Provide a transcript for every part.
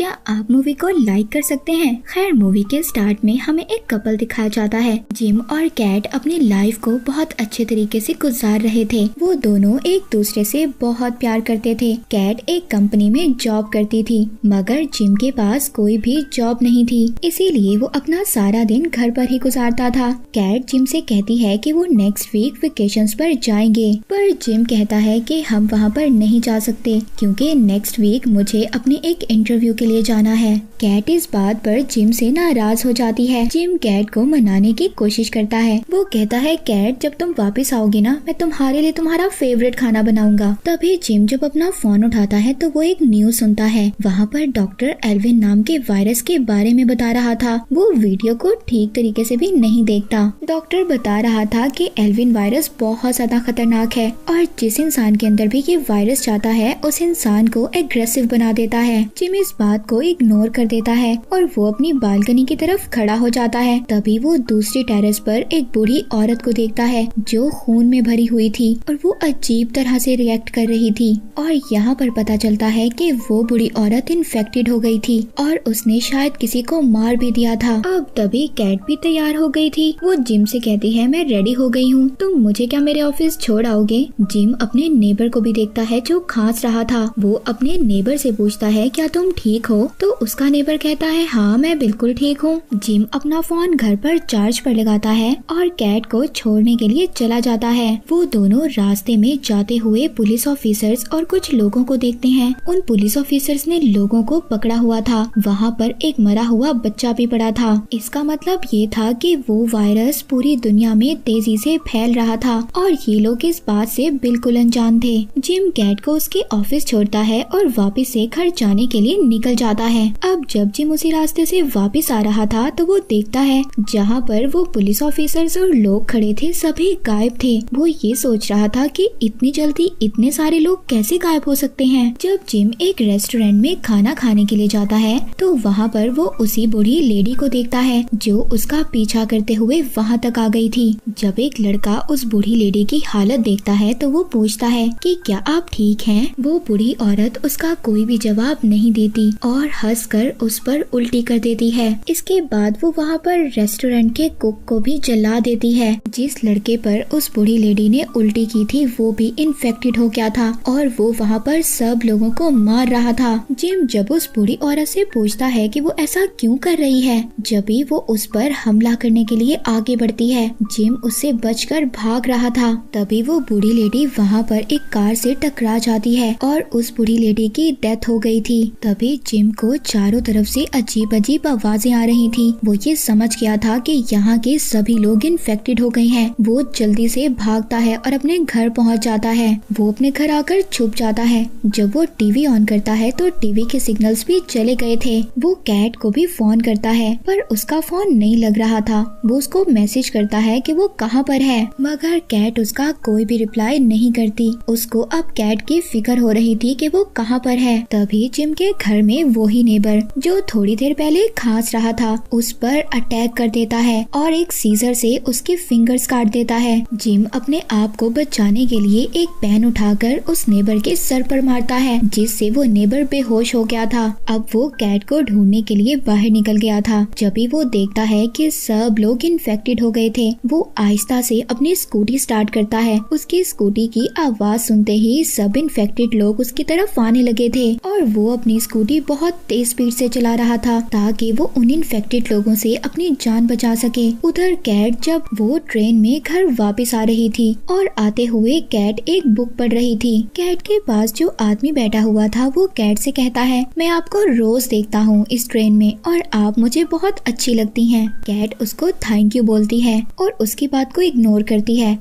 क्या आप मूवी को लाइक कर सकते हैं? खैर, मूवी के स्टार्ट में हमें एक कपल दिखाया जाता है। जिम और कैट अपनी लाइफ को बहुत अच्छे तरीके से गुजार रहे थे। वो दोनों एक दूसरे से बहुत प्यार करते थे। कैट एक कंपनी में जॉब करती थी, मगर जिम के पास कोई भी जॉब नहीं थी, इसीलिए वो अपना सारा दिन घर पर ही गुजारता था। कैट जिम से कहती है कि वो नेक्स्ट वीक वेकेशंस पर जाएंगे, पर जिम कहता है कि हम वहाँ पर नहीं जा सकते क्योंकि नेक्स्ट वीक मुझे अपने एक इंटरव्यू के लिए जाना है। कैट इस बात पर जिम से नाराज हो जाती है। जिम कैट को मनाने की कोशिश करता है। वो कहता है, कैट जब तुम वापस आओगी ना, मैं तुम्हारे लिए तुम्हारा फेवरेट खाना बनाऊंगा। तभी जिम जब अपना फोन उठाता है तो वो एक न्यूज सुनता है। वहाँ पर डॉक्टर एल्विन नाम के वायरस के बारे में बता रहा था। वो वीडियो को ठीक तरीके से भी नहीं देखता। डॉक्टर बता रहा था कि एल्विन वायरस बहुत ज्यादा खतरनाक है और जिस इंसान के अंदर भी ये वायरस जाता है उस इंसान को एग्रेसिव बना देता है। जिम इस बात को इग्नोर कर देता है और वो अपनी बालकनी की तरफ खड़ा हो जाता है। तभी वो दूसरी टेरेस पर एक बूढ़ी औरत को देखता है जो खून में भरी हुई थी और वो अजीब तरह से रिएक्ट कर रही थी। और यहाँ पर पता चलता है कि वो बूढ़ी औरत इन्फेक्टेड हो गई थी और उसने शायद किसी को मार भी दिया था। अब तभी कैट भी तैयार हो गई थी। वो जिम से कहती है, मैं रेडी हो गई हूँ, तुम मुझे क्या मेरे ऑफिस छोड़ आओगे? जिम अपने नेबर को भी देखता है जो खांस रहा था। वो अपने नेबर से पूछता है, क्या तुम ठीक हो? तो उसका नेबर कहता है, हाँ मैं बिल्कुल ठीक हूँ। जिम अपना फोन घर पर चार्ज पर लगाता है और कैट को छोड़ने के लिए चला जाता है। वो दोनों रास्ते में जाते हुए पुलिस ऑफिसर्स और कुछ लोगों को देखते हैं। उन पुलिस ऑफिसर्स ने लोगों को पकड़ा हुआ था। वहाँ पर एक मरा हुआ बच्चा भी पड़ा था। इसका मतलब ये था कि वो वायरस पूरी दुनिया में तेजी से फैल रहा था और ये लोग इस बात से बिल्कुल अनजान थे। जिम कैट को उसके ऑफिस छोड़ता है और वापस से घर जाने के लिए निकल जाता है। अब जब जिम उसी रास्ते से वापस आ रहा था तो वो देखता है जहाँ पर वो पुलिस ऑफिसर्स और लोग खड़े थे सभी गायब थे। वो ये सोच रहा था कि इतनी जल्दी इतने सारे लोग कैसे गायब हो सकते हैं। जब जिम एक रेस्टोरेंट में खाना खाने के लिए जाता है तो वहाँ पर वो उसी बूढ़ी लेडी को देखता है जो उसका पीछा करते हुए वहाँ तक आ गई थी। जब एक लड़का उस बूढ़ी लेडी की हालत देखता है तो वो पूछता है कि क्या आप ठीक हैं? वो बूढ़ी औरत उसका कोई भी जवाब नहीं देती और हंसकर उस पर उल्टी कर देती है। इसके बाद वो वहाँ पर रेस्टोरेंट के कुक को भी जला देती है। जिस लड़के पर उस बूढ़ी लेडी ने उल्टी की थी वो भी इन्फेक्टेड हो गया था और वो वहाँ पर सब लोगों को मार रहा था। जिम जब उस बूढ़ी औरत से पूछता है कि वो ऐसा क्यों कर रही है, जब भी वो उस पर हमला करने के लिए आगे बढ़ती है। जिम उससे बचकर भाग रहा था। तभी वो बूढ़ी लेडी वहाँ पर एक कार से टकरा जाती है और उस बूढ़ी लेडी की डेथ हो गई थी। तभी जिम को चारों तरफ से अजीब अजीब आवाजें आ रही थी। वो ये समझ गया था कि यहाँ के सभी लोग इन्फेक्टेड हो गए हैं। वो जल्दी से भागता है और अपने घर पहुँच जाता है। वो अपने घर आकर छुप जाता है। जब वो टीवी ऑन करता है तो टीवी के सिग्नल्स भी चले गए थे। वो कैट को भी फोन करता है पर उसका फोन नहीं लग रहा था। वो उसको मैसेज करता है कि वो कहाँ पर है, मगर कैट उसका कोई भी रिप्लाई नहीं करती। उसको अब कैट की फिक्र हो रही थी कि वो कहाँ पर है। तभी जिम के घर में वही नेबर जो थोड़ी देर पहले खांस रहा था उस पर अटैक कर देता है और एक सीजर से उसके फिंगर्स काट देता है। जिम अपने आप को बचाने के लिए एक पेन उठाकर उस नेबर के सर पर मारता है जिससे वो नेबर बेहोश हो गया था। अब वो कैट को ढूंढने के लिए बाहर निकल गया था। जब भी वो देखता है कि सब लोग इन्फेक्टेड हो गए थे, वो आहिस्ता से अपनी स्कूटी स्टार्ट करता है। उसकी स्कूटी की आवाज सुनते ही सब इन्फेक्टेड लोग उसकी तरफ आने लगे थे और वो अपनी स्कूटी बहुत तेज स्पीड से चला रहा था ताकि वो उन इन्फेक्टेड लोगों से अपनी जान बचा सके। उधर कैट जब वो ट्रेन में घर वापस आ रही थी और आते हुए कैट एक बुक पढ़ रही थी। कैट के पास जो आदमी बैठा हुआ था वो कैट से कहता है, मैं आपको रोज देखता हूँ इस ट्रेन में और आप मुझे बहुत अच्छी लगती हैं। कैट उसको थैंक यू बोलती है और उसकी बात को इग्नोर करती है।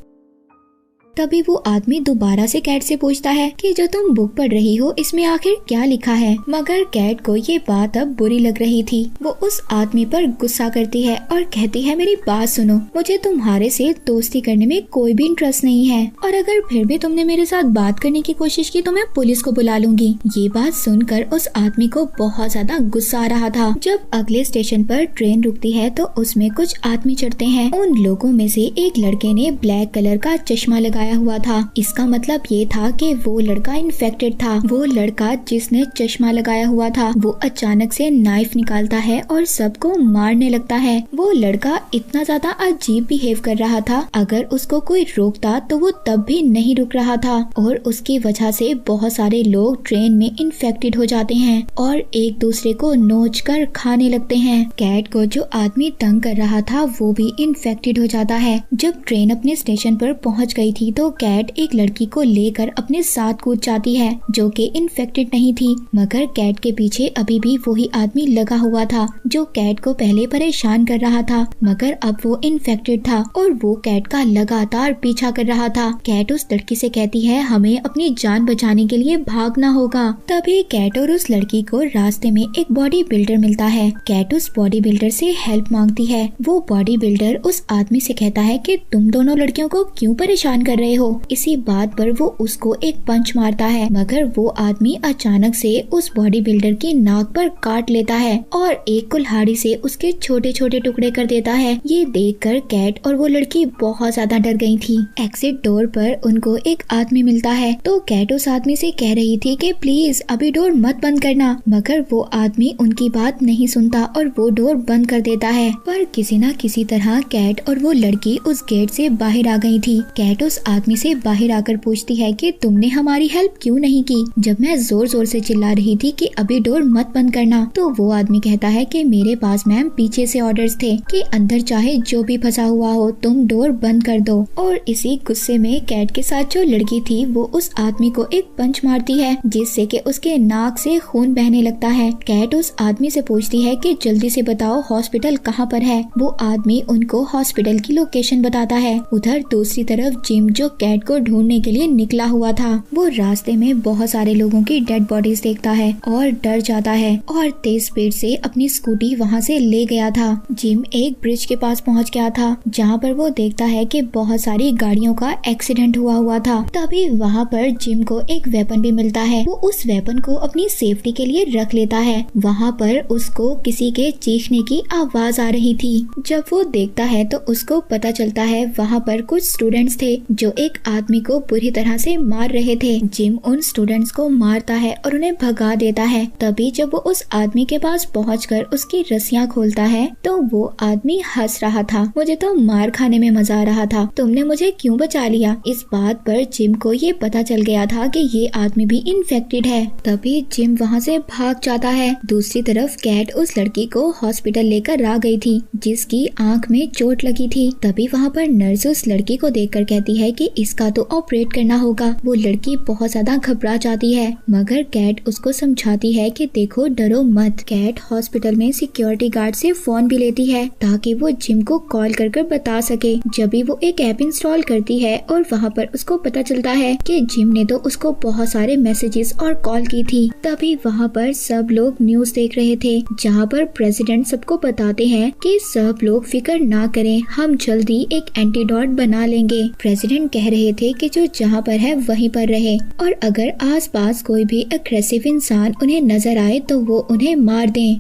तभी वो आदमी दोबारा से कैट से पूछता है कि जो तुम बुक पढ़ रही हो इसमें आखिर क्या लिखा है, मगर कैट को ये बात अब बुरी लग रही थी। वो उस आदमी पर गुस्सा करती है और कहती है, मेरी बात सुनो, मुझे तुम्हारे से दोस्ती करने में कोई भी इंटरेस्ट नहीं है और अगर फिर भी तुमने मेरे साथ बात करने की कोशिश की तो मैं पुलिस को बुला लूंगी। ये बात सुनकर उस आदमी को बहुत ज्यादा गुस्सा आ रहा था। जब अगले स्टेशन पर ट्रेन रुकती है तो उसमें कुछ आदमी चढ़ते हैं। उन लोगों में से एक लड़के ने ब्लैक कलर का चश्मा लगाया लगाया हुआ था। इसका मतलब ये था कि वो लड़का इन्फेक्टेड था। वो लड़का जिसने चश्मा लगाया हुआ था वो अचानक से नाइफ निकालता है और सबको मारने लगता है। वो लड़का इतना ज्यादा अजीब बिहेव कर रहा था, अगर उसको कोई रोकता तो वो तब भी नहीं रुक रहा था और उसकी वजह से बहुत सारे लोग ट्रेन में इन्फेक्टेड हो जाते हैं और एक दूसरे को नोच कर खाने लगते हैं। कैट को जो आदमी तंग कर रहा था वो भी इन्फेक्टेड हो जाता है। जब ट्रेन अपने स्टेशन पर पहुंच गई थी तो कैट एक लड़की को लेकर अपने साथ कूद जाती है जो कि इन्फेक्टेड नहीं थी, मगर कैट के पीछे अभी भी वही आदमी लगा हुआ था जो कैट को पहले परेशान कर रहा था, मगर अब वो इन्फेक्टेड था और वो कैट का लगातार पीछा कर रहा था। कैट उस लड़की से कहती है हमें अपनी जान बचाने के लिए भागना होगा। तभी कैट और उस लड़की को रास्ते में एक बॉडी बिल्डर मिलता है। कैट उस बॉडी बिल्डर से हेल्प मांगती है। वो बॉडी बिल्डर उस आदमी से कहता है कि तुम दोनों लड़कियों को क्यों परेशान कर रहे हो। इसी बात पर वो उसको एक पंच मारता है, मगर वो आदमी अचानक से उस बॉडी बिल्डर की नाक पर काट लेता है और एक कुल्हाड़ी से उसके छोटे छोटे टुकड़े कर देता है। ये देखकर कैट और वो लड़की बहुत ज्यादा डर गई थी। एग्जिट डोर पर उनको एक आदमी मिलता है तो कैट उस आदमी से कह रही थी कि प्लीज अभी डोर मत बंद करना, मगर वो आदमी उनकी बात नहीं सुनता और वो डोर बंद कर देता है। पर किसी न किसी तरह कैट और वो लड़की उस गेट से बाहर आ गई थी। कैट उस आदमी से बाहर आकर पूछती है कि तुमने हमारी हेल्प क्यों नहीं की जब मैं जोर जोर से चिल्ला रही थी कि अभी डोर मत बंद करना। तो वो आदमी कहता है कि मेरे पास मैम पीछे से ऑर्डर्स थे कि अंदर चाहे जो भी फंसा हुआ हो तुम डोर बंद कर दो। और इसी गुस्से में कैट के साथ जो लड़की थी वो उस आदमी को एक पंच मारती है जिससे कि उसके नाक से खून बहने लगता है। कैट उस आदमी से पूछती है कि जल्दी से बताओ हॉस्पिटल कहाँ पर है। वो आदमी उनको हॉस्पिटल की लोकेशन बताता है। उधर दूसरी तरफ जिम जो कैट को ढूंढने के लिए निकला हुआ था वो रास्ते में बहुत सारे लोगों की डेड बॉडीज देखता है और डर जाता है और तेज स्पीड से अपनी स्कूटी वहाँ से ले गया था। जिम एक ब्रिज के पास पहुँच गया था जहाँ पर वो देखता है कि बहुत सारी गाड़ियों का एक्सीडेंट हुआ था। तभी वहाँ पर जिम को एक वेपन भी मिलता है। वो उस वेपन को अपनी सेफ्टी के लिए रख लेता है। वहाँ पर उसको किसी के चीखने की आवाज आ रही थी। जब वो देखता है तो उसको पता चलता है वहाँ पर कुछ स्टूडेंट्स थे जो एक आदमी को बुरी तरह से मार रहे थे। जिम उन स्टूडेंट्स को मारता है और उन्हें भगा देता है। तभी जब वो उस आदमी के पास पहुंचकर उसकी रस्सियां खोलता है तो वो आदमी हंस रहा था। मुझे तो मार खाने में मजा आ रहा था, तुमने मुझे क्यों बचा लिया। इस बात पर जिम को ये पता चल गया था कि ये आदमी भी इन्फेक्टेड है। तभी जिम वहाँ से भाग जाता है। दूसरी तरफ कैट उस लड़की को हॉस्पिटल लेकर आ गई थी जिसकी आंख में चोट लगी थी। तभी वहाँ पर नर्स उस लड़की को देखकर कहती है कि इसका तो ऑपरेट करना होगा। वो लड़की बहुत ज्यादा घबरा जाती है, मगर कैट उसको समझाती है कि देखो डरो मत। कैट हॉस्पिटल में सिक्योरिटी गार्ड से फोन भी लेती है ताकि वो जिम को कॉल कर बता सके। जब भी वो एक ऐप इंस्टॉल करती है और वहाँ पर उसको पता चलता है कि जिम ने तो उसको बहुत सारे मैसेजेस और कॉल की थी। तभी वहाँ पर सब लोग न्यूज देख रहे थे जहाँ पर प्रेसिडेंट सबको बताते हैं कि सब लोग फिक्र ना करें, हम जल्दी एक एंटीडोट बना लेंगे। प्रेसिडेंट कह रहे थे कि जो जहाँ पर है वहीं पर रहे और अगर आसपास कोई भी अग्रेसिव इंसान उन्हें नजर आए तो वो उन्हें मार दें।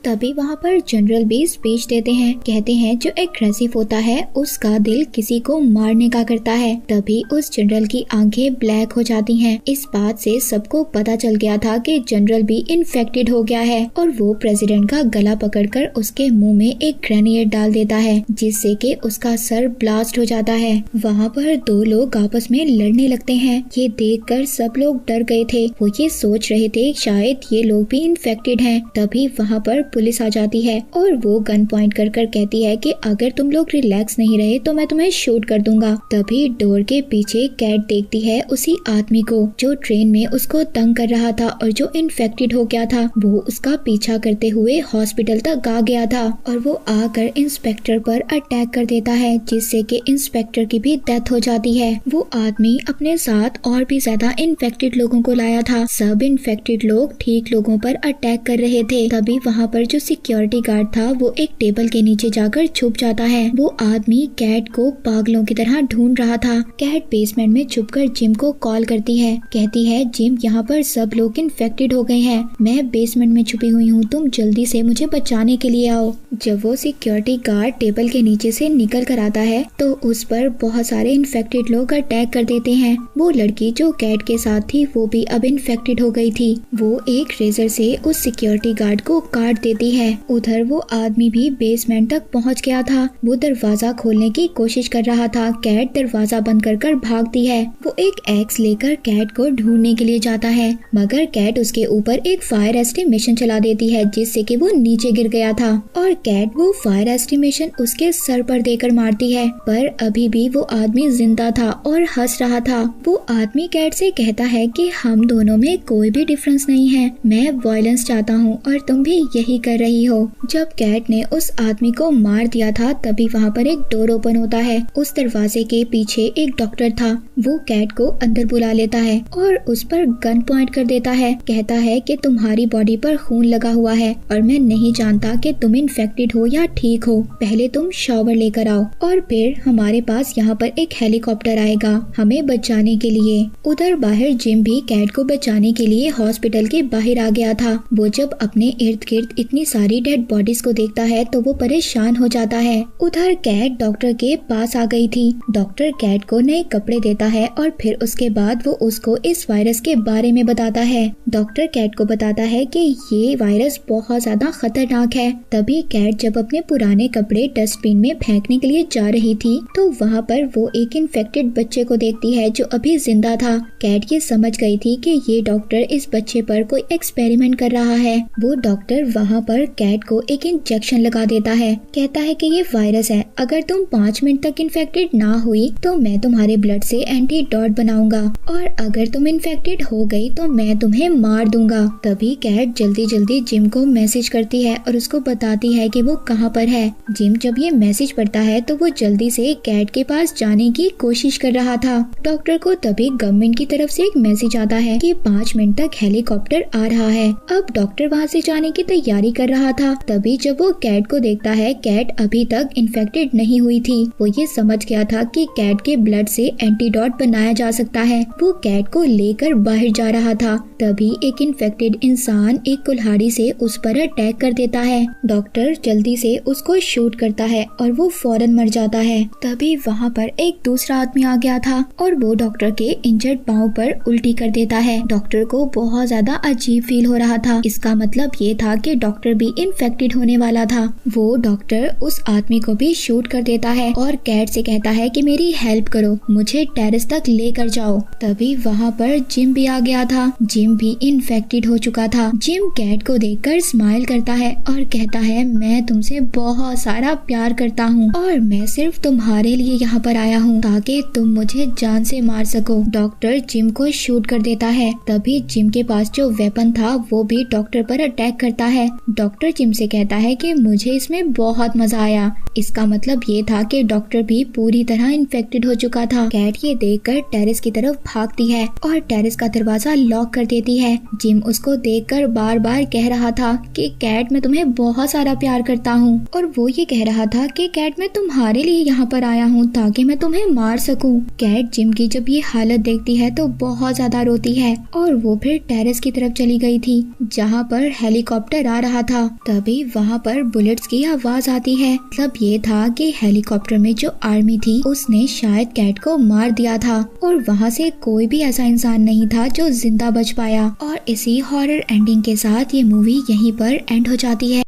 तभी वहाँ पर जनरल भी स्पीच देते हैं। कहते हैं जो एग्रेसिव होता है उसका दिल किसी को मारने का करता है। तभी उस जनरल की आंखें ब्लैक हो जाती हैं। इस बात से सबको पता चल गया था कि जनरल भी इन्फेक्टेड हो गया है और वो प्रेसिडेंट का गला पकड़कर उसके मुंह में एक ग्रेनेड डाल देता है जिससे कि उसका सर ब्लास्ट हो जाता है। वहाँ पर दो लोग आपस में लड़ने लगते हैं। ये देखकर सब लोग डर गए थे। वो ये सोच रहे थे शायद ये लोग भी इन्फेक्टेड हैं। तभी वहाँ पर पुलिस आ जाती है और वो गन पॉइंट कर कहती है कि अगर तुम लोग रिलैक्स नहीं रहे तो मैं तुम्हें शूट कर दूंगा। तभी डोर के पीछे कैट देखती है उसी आदमी को जो ट्रेन में उसको तंग कर रहा था और जो इन्फेक्टेड हो गया था। वो उसका पीछा करते हुए हॉस्पिटल तक आ गया था और वो आकर इंस्पेक्टर पर अटैक कर देता है जिससे कि इंस्पेक्टर की भी डेथ हो जाती है। वो आदमी अपने साथ और भी ज्यादा इन्फेक्टेड लोगों को लाया था। सब इन्फेक्टेड लोग ठीक लोगों पर अटैक कर रहे थे। तभी वहाँ पर पर जो सिक्योरिटी गार्ड था वो एक टेबल के नीचे जाकर छुप जाता है। वो आदमी कैट को पागलों की तरह ढूंढ रहा था। कैट बेसमेंट में छुपकर जिम को कॉल करती है, कहती है जिम यहाँ पर सब लोग इन्फेक्टेड हो गए हैं, मैं बेसमेंट में छुपी हुई हूँ, तुम जल्दी से मुझे बचाने के लिए आओ। जब वो सिक्योरिटी गार्ड टेबल के नीचे से निकल कर आता है तो उस पर बहुत सारे इन्फेक्टेड लोग अटैक कर देते हैं। वो लड़की जो कैट के साथ थी वो भी अब इन्फेक्टेड हो गई थी। वो एक रेजर से उस सिक्योरिटी गार्ड को काट देती है। उधर वो आदमी भी बेसमेंट तक पहुंच गया था। वो दरवाजा खोलने की कोशिश कर रहा था। कैट दरवाजा बंद कर भागती है। वो एक एक्स लेकर कैट को ढूंढने के लिए जाता है, मगर कैट उसके ऊपर एक फायर एस्टिमेशन चला देती है जिससे कि वो नीचे गिर गया था और कैट वो फायर एस्टिमेशन उसके सर पर देकर मारती है। पर अभी भी वो आदमी जिंदा था और हंस रहा था। वो आदमी कैट से कहता है कि हम दोनों में कोई भी डिफरेंस नहीं है, मैं वायलेंस चाहता हूँ और तुम भी यही कर रही हो। जब कैट ने उस आदमी को मार दिया था तभी वहाँ पर एक डोर ओपन होता है। उस दरवाजे के पीछे एक डॉक्टर था। वो कैट को अंदर बुला लेता है और उस पर गन पॉइंट कर देता है। कहता है कि तुम्हारी बॉडी पर खून लगा हुआ है और मैं नहीं जानता कि तुम इन्फेक्टेड हो या ठीक हो, पहले तुम शावर लेकर आओ और फिर हमारे पास यहाँ पर एक हेलीकॉप्टर आएगा हमें बचाने के लिए। उधर बाहर जिम भी कैट को बचाने के लिए हॉस्पिटल के बाहर आ गया था। वो जब अपने इर्द गिर्द इतनी सारी डेड बॉडीज को देखता है तो वो परेशान हो जाता है। उधर कैट डॉक्टर के पास आ गई थी। डॉक्टर कैट को नए कपड़े देता है और फिर उसके बाद वो उसको इस वायरस के बारे में बताता है। डॉक्टर कैट को बताता है कि ये वायरस बहुत ज्यादा खतरनाक है। तभी कैट जब अपने पुराने कपड़े डस्टबिन में फेंकने के लिए जा रही थी तो वहाँ पर वो एक इन्फेक्टेड बच्चे को देखती है जो अभी जिंदा था। कैट ये समझ गई थी कि ये डॉक्टर इस बच्चे पर कोई एक्सपेरिमेंट कर रहा है। वो डॉक्टर वहाँ पर कैट को एक इंजेक्शन लगा देता है। कहता है कि ये वायरस है, अगर तुम 5 मिनट तक इन्फेक्टेड ना हुई तो मैं तुम्हारे ब्लड से एंटीडॉट बनाऊंगा और अगर तुम इन्फेक्टेड हो गई तो मैं तुम्हें मार दूंगा। तभी कैट जल्दी जल्दी जिम को मैसेज करती है और उसको बताती है कि वो कहाँ पर है। जिम जब ये मैसेज पढ़ता है तो वो जल्दी से कैट के पास जाने की कोशिश कर रहा था। डॉक्टर को तभी गवर्नमेंट की तरफ से एक मैसेज आता है कि 5 मिनट तक हेलीकॉप्टर आ रहा है। अब डॉक्टर वहाँ से जाने की तैयारी कर रहा था। तभी जब वो कैट को देखता है, कैट अभी तक इन्फेक्टेड नहीं हुई थी। वो ये समझ गया था कि कैट के ब्लड से एंटीडॉट बनाया जा सकता है। वो कैट को लेकर बाहर जा रहा था। तभी एक इन्फेक्टेड इंसान एक कुल्हाड़ी से उस पर अटैक कर देता है। डॉक्टर जल्दी से उसको शूट करता है और वो फौरन मर जाता है। तभी वहाँ पर एक दूसरा आदमी आ गया था और वो डॉक्टर के इंजर्ड पाँव पर उल्टी कर देता है। डॉक्टर को बहुत ज्यादा अजीब फील हो रहा था। इसका मतलब ये था कि डॉक्टर भी इन्फेक्टेड होने वाला था। वो डॉक्टर उस आदमी को भी शूट कर देता है और कैट से कहता है कि मेरी हेल्प करो, मुझे टेरेस तक लेकर जाओ। तभी वहाँ पर जिम भी आ गया था। जिम भी इन्फेक्टेड हो चुका था। जिम कैट को देखकर स्माइल करता है और कहता है मैं तुमसे बहुत सारा प्यार करता हूँ और मैं सिर्फ तुम्हारे लिए यहाँ पर आया हूँ ताकि तुम मुझे जान से मार सको। डॉक्टर जिम को शूट कर देता है। तभी जिम के पास जो वेपन था वो भी डॉक्टर पर अटैक करता है। डॉक्टर जिम से कहता है कि मुझे इसमें बहुत मजा आया। इसका मतलब ये था कि डॉक्टर भी पूरी तरह इन्फेक्टेड हो चुका था। कैट ये देखकर टेरेस की तरफ भागती है और टेरेस का दरवाजा लॉक कर देती है। जिम उसको देखकर बार बार कह रहा था कि कैट मैं तुम्हें बहुत सारा प्यार करता हूँ और वो ये कह रहा था कि कैट मैं तुम्हारे लिए यहाँ पर आया हूँ ताकि मैं तुम्हें मार सकूं। कैट जिम की जब ये हालत देखती है तो बहुत ज्यादा रोती है और वो फिर टेरेस की तरफ चली गई थी जहाँ पर हेलीकॉप्टर आ रहा था। तभी वहाँ पर बुलेट्स की आवाज आती है। मतलब ये था कि हेलीकॉप्टर में जो आर्मी थी उसने शायद कैट को मार दिया था और वहाँ से कोई भी ऐसा इंसान नहीं था जो जिंदा बच पाया। और इसी हॉरर एंडिंग के साथ ये मूवी यहीं पर एंड हो जाती है।